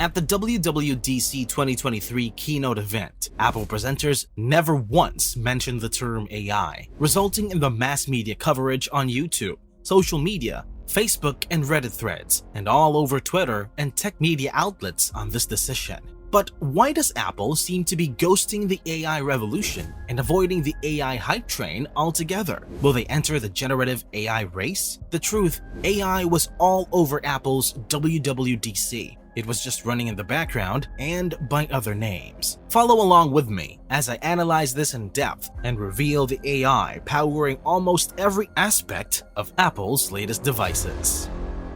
At the WWDC 2023 keynote event, Apple presenters never once mentioned the term AI, resulting in the mass media coverage on YouTube, social media, Facebook and Reddit threads, and all over Twitter and tech media outlets on this decision. But why does Apple seem to be ghosting the AI revolution and avoiding the AI hype train altogether? Will they enter the generative AI race? The truth, AI was all over Apple's WWDC. It was just running in the background and by other names. Follow along with me as I analyze this in depth and reveal the AI powering almost every aspect of Apple's latest devices.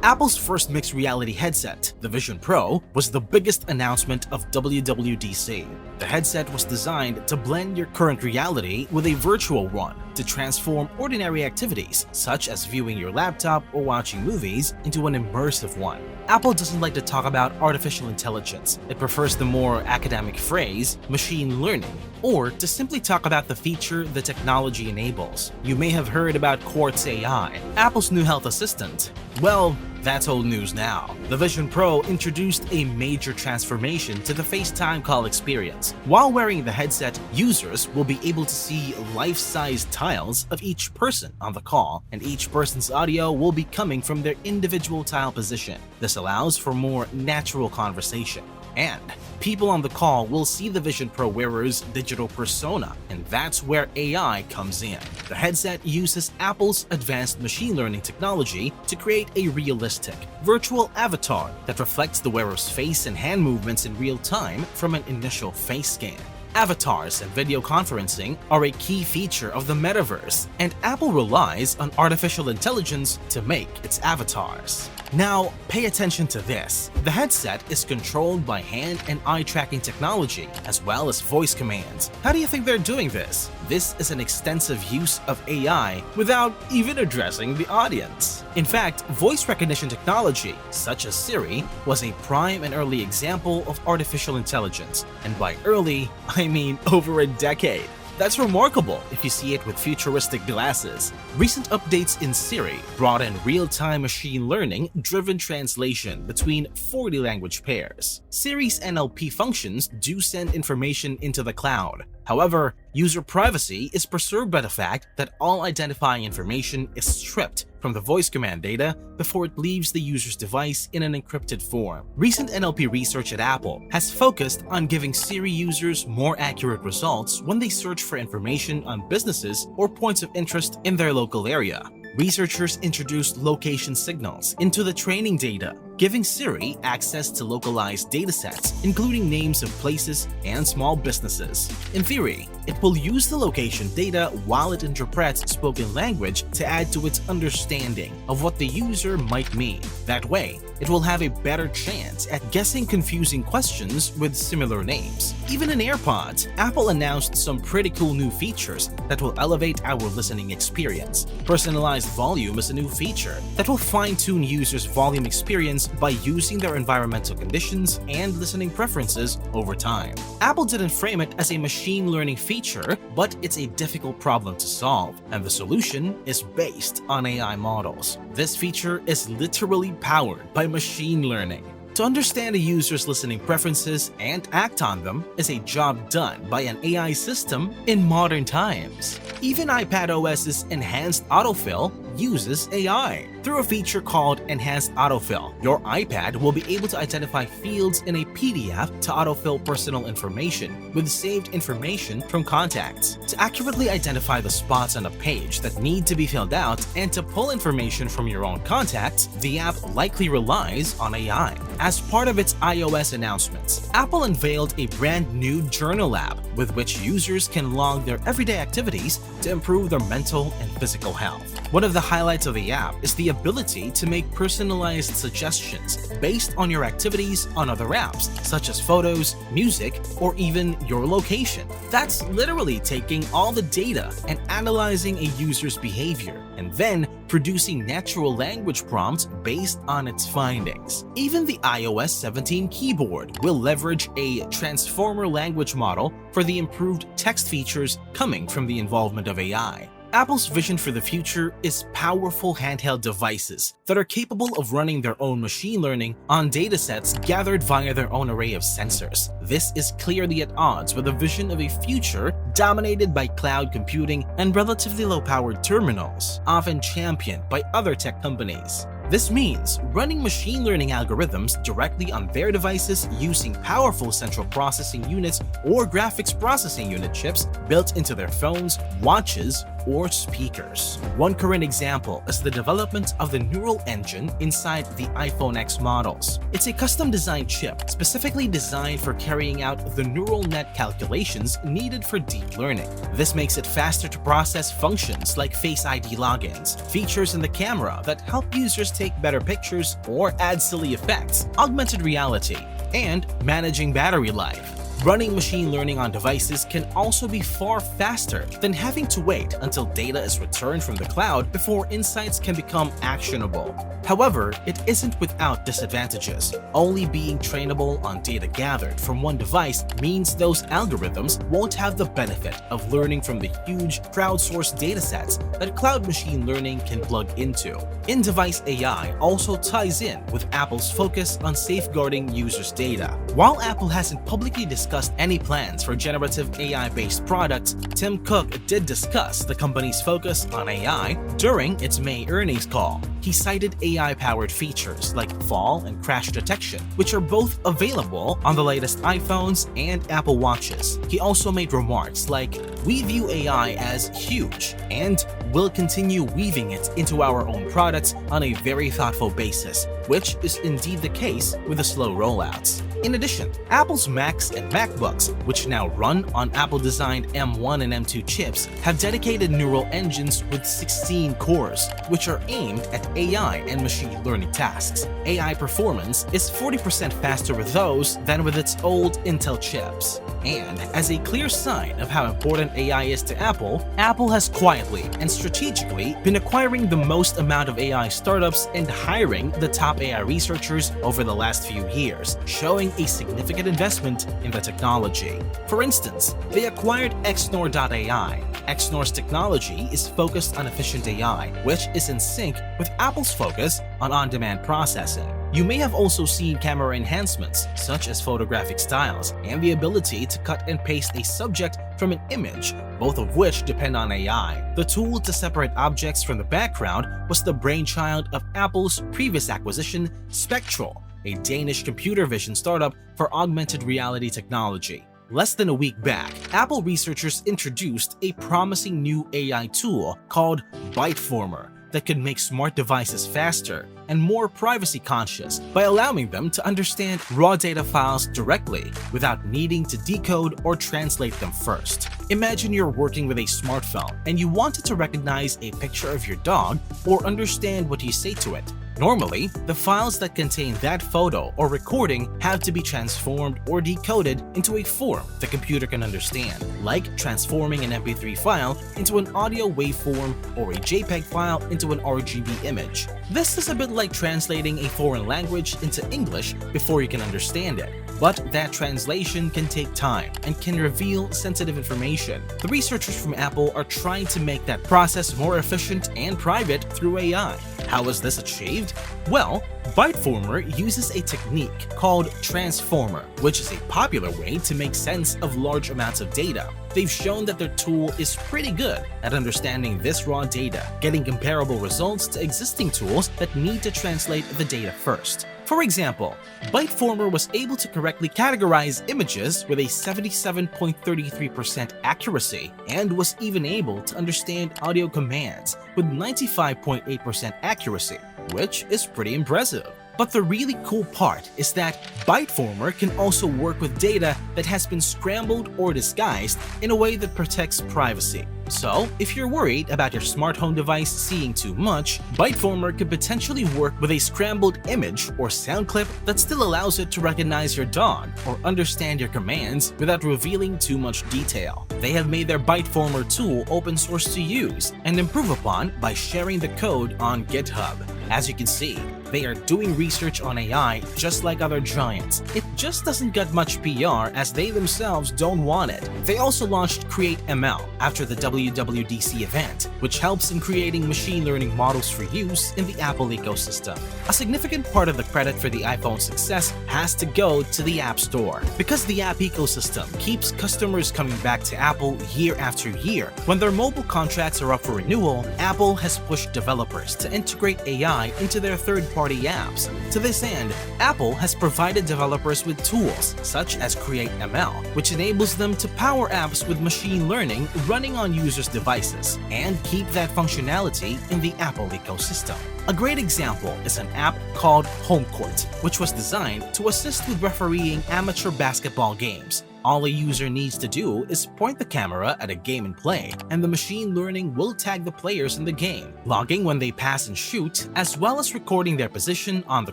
Apple's first mixed reality headset, the Vision Pro, was the biggest announcement of WWDC. The headset was designed to blend your current reality with a virtual one to transform ordinary activities, such as viewing your laptop or watching movies, into an immersive one. Apple doesn't like to talk about artificial intelligence. It prefers the more academic phrase, machine learning, or to simply talk about the feature the technology enables. You may have heard about Quartz AI, Apple's new health assistant. Well, that's old news now. The Vision Pro introduced a major transformation to the FaceTime call experience. While wearing the headset, users will be able to see life-size tiles of each person on the call, and each person's audio will be coming from their individual tile position. This allows for more natural conversation. And people on the call will see the Vision Pro wearer's digital persona, and that's where AI comes in. The headset uses Apple's advanced machine learning technology to create a realistic, virtual avatar that reflects the wearer's face and hand movements in real time from an initial face scan. Avatars and video conferencing are a key feature of the metaverse, and Apple relies on artificial intelligence to make its avatars. Now, pay attention to this. The headset is controlled by hand and eye tracking technology, as well as voice commands. How do you think they're doing this? This is an extensive use of AI without even addressing the audience. In fact, voice recognition technology, such as Siri, was a prime and early example of artificial intelligence. And by early, I mean over a decade. That's remarkable if you see it with futuristic glasses. Recent updates in Siri brought in real-time machine learning-driven translation between 40 language pairs. Siri's NLP functions do send information into the cloud. However, user privacy is preserved by the fact that all identifying information is stripped from the voice command data before it leaves the user's device in an encrypted form. Recent NLP research at Apple has focused on giving Siri users more accurate results when they search for information on businesses or points of interest in their local area. Researchers introduced location signals into the training data, giving Siri access to localized datasets, including names of places and small businesses. In theory, it will use the location data while it interprets spoken language to add to its understanding of what the user might mean. That way, it will have a better chance at guessing confusing questions with similar names. Even in AirPods, Apple announced some pretty cool new features that will elevate our listening experience. Personalized volume is a new feature that will fine-tune users' volume experience by using their environmental conditions and listening preferences over time. Apple didn't frame it as a machine learning feature, but it's a difficult problem to solve, and the solution is based on AI models. This feature is literally powered by machine learning. To understand a user's listening preferences and act on them is a job done by an AI system in modern times. Even iPadOS's enhanced autofill uses AI. Through a feature called Enhanced Autofill, your iPad will be able to identify fields in a PDF to autofill personal information with saved information from contacts. To accurately identify the spots on a page that need to be filled out and to pull information from your own contacts, the app likely relies on AI. As part of its iOS announcements, Apple unveiled a brand new journal app with which users can log their everyday activities to improve their mental and physical health. One of the highlights of the app is the ability to make personalized suggestions based on your activities on other apps, such as photos, music, or even your location. That's literally taking all the data and analyzing a user's behavior, and then producing natural language prompts based on its findings. Even the iOS 17 keyboard will leverage a transformer language model for the improved text features coming from the involvement of AI. Apple's vision for the future is powerful handheld devices that are capable of running their own machine learning on datasets gathered via their own array of sensors. This is clearly at odds with the vision of a future dominated by cloud computing and relatively low-powered terminals, often championed by other tech companies. This means running machine learning algorithms directly on their devices using powerful central processing units or graphics processing unit chips built into their phones, watches, or speakers. One current example is the development of the neural engine inside the iPhone X models. It's a custom-designed chip specifically designed for carrying out the neural net calculations needed for deep learning. This makes it faster to process functions like Face ID logins, features in the camera that help users take better pictures or add silly effects, augmented reality, and managing battery life. Running machine learning on devices can also be far faster than having to wait until data is returned from the cloud before insights can become actionable. However, it isn't without disadvantages. Only being trainable on data gathered from one device means those algorithms won't have the benefit of learning from the huge crowdsourced datasets that cloud machine learning can plug into. In-device AI also ties in with Apple's focus on safeguarding users' data. While Apple hasn't publicly discussed any plans for generative AI-based products, Tim Cook did discuss the company's focus on AI during its May earnings call. He cited AI-powered features like fall and crash detection, which are both available on the latest iPhones and Apple Watches. He also made remarks like, "We view AI as huge and will continue weaving it into our own products on a very thoughtful basis," which is indeed the case with the slow rollouts. In addition, Apple's Macs and MacBooks, which now run on Apple-designed M1 and M2 chips, have dedicated neural engines with 16 cores, which are aimed at AI and machine learning tasks. AI performance is 40% faster with those than with its old Intel chips. And as a clear sign of how important AI is to Apple, Apple has quietly and strategically been acquiring the most amount of AI startups and hiring the top AI researchers over the last few years, showing a significant investment in the technology. For instance, they acquired Xnor.ai. Xnor's technology is focused on efficient AI, which is in sync with Apple's focus on on-demand processing. You may have also seen camera enhancements, such as photographic styles and the ability to cut and paste a subject from an image, both of which depend on AI. The tool to separate objects from the background was the brainchild of Apple's previous acquisition, Spectral, a Danish computer vision startup for augmented reality technology. Less than a week back, Apple researchers introduced a promising new AI tool called Biteformer that could make smart devices faster and more privacy conscious by allowing them to understand raw data files directly without needing to decode or translate them first. Imagine you're working with a smartphone and you want it to recognize a picture of your dog or understand what you say to it. Normally, the files that contain that photo or recording have to be transformed or decoded into a form the computer can understand, like transforming an MP3 file into an audio waveform or a JPEG file into an RGB image. This is a bit like translating a foreign language into English before you can understand it. But that translation can take time and can reveal sensitive information. The researchers from Apple are trying to make that process more efficient and private through AI. How was this achieved? Well, Biteformer uses a technique called transformer, which is a popular way to make sense of large amounts of data. They've shown that their tool is pretty good at understanding this raw data, getting comparable results to existing tools that need to translate the data first. For example, Biteformer was able to correctly categorize images with a 77.33% accuracy and was even able to understand audio commands with 95.8% accuracy, which is pretty impressive. But the really cool part is that Biteformer can also work with data that has been scrambled or disguised in a way that protects privacy. So, if you're worried about your smart home device seeing too much, Biteformer could potentially work with a scrambled image or sound clip that still allows it to recognize your dog or understand your commands without revealing too much detail. They have made their Biteformer tool open source to use and improve upon by sharing the code on GitHub. As you can see, They are doing research on AI just like other giants. It just doesn't get much PR as they themselves don't want it. They also launched Create ML after the WWDC event, which helps in creating machine learning models for use in the Apple ecosystem. A significant part of the credit for the iPhone's success has to go to the App Store, because the app ecosystem keeps customers coming back to Apple year after year. When their mobile contracts are up for renewal, Apple has pushed developers to integrate AI into their third-party apps. To this end, Apple has provided developers with tools such as Create ML, which enables them to power apps with machine learning running on users' devices and keep that functionality in the Apple ecosystem. A great example is an app called Home Court, which was designed to assist with refereeing amateur basketball games. All a user needs to do is point the camera at a game and play, and the machine learning will tag the players in the game, logging when they pass and shoot, as well as recording their position on the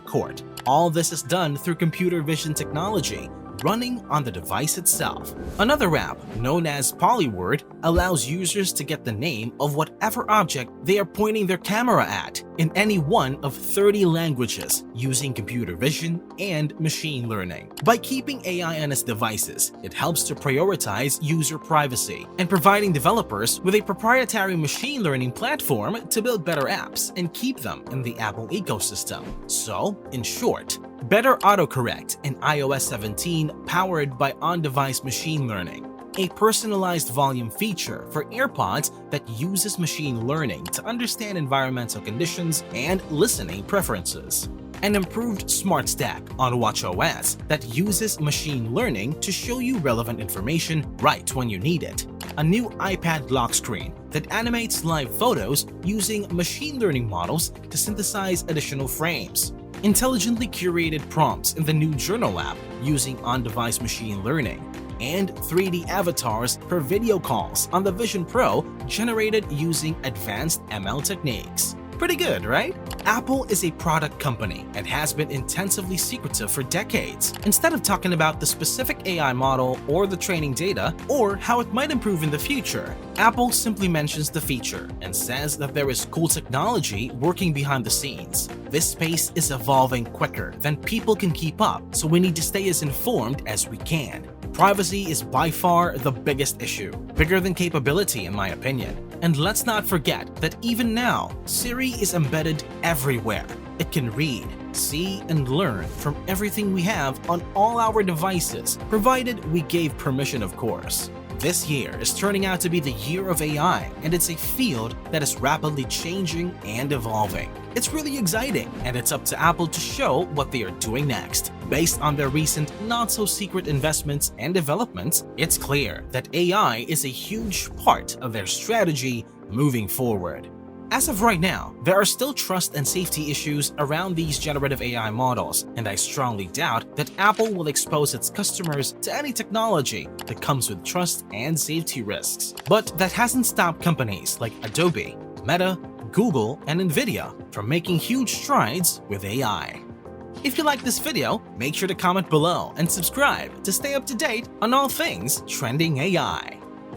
court. All this is done through computer vision technology, running on the device itself. Another app, known as Polyword, allows users to get the name of whatever object they are pointing their camera at in any one of 30 languages using computer vision and machine learning. By keeping AI on its devices, it helps to prioritize user privacy and providing developers with a proprietary machine learning platform to build better apps and keep them in the Apple ecosystem. So, in short, better autocorrect in iOS 17 powered by on-device machine learning, a personalized volume feature for AirPods that uses machine learning to understand environmental conditions and listening preferences, an improved smart stack on watchOS that uses machine learning to show you relevant information right when you need it, a new iPad lock screen that animates live photos using machine learning models to synthesize additional frames, intelligently curated prompts in the new Journal app using on-device machine learning, and 3D avatars for video calls on the Vision Pro generated using advanced ML techniques. Pretty good, right? Apple is a product company and has been intensively secretive for decades. Instead of talking about the specific AI model or the training data or how it might improve in the future, Apple simply mentions the feature and says that there is cool technology working behind the scenes. This space is evolving quicker than people can keep up, so we need to stay as informed as we can. Privacy is by far the biggest issue, bigger than capability in my opinion. And let's not forget that even now, Siri is embedded everywhere. It can read, see, and learn from everything we have on all our devices, provided we gave permission, of course. This year is turning out to be the year of AI, and it's a field that is rapidly changing and evolving. It's really exciting, and it's up to Apple to show what they are doing next. Based on their recent not-so-secret investments and developments, it's clear that AI is a huge part of their strategy moving forward. As of right now, there are still trust and safety issues around these generative AI models, and I strongly doubt that Apple will expose its customers to any technology that comes with trust and safety risks. But that hasn't stopped companies like Adobe, Meta, Google, and Nvidia from making huge strides with AI. If you like this video, make sure to comment below and subscribe to stay up to date on all things trending AI.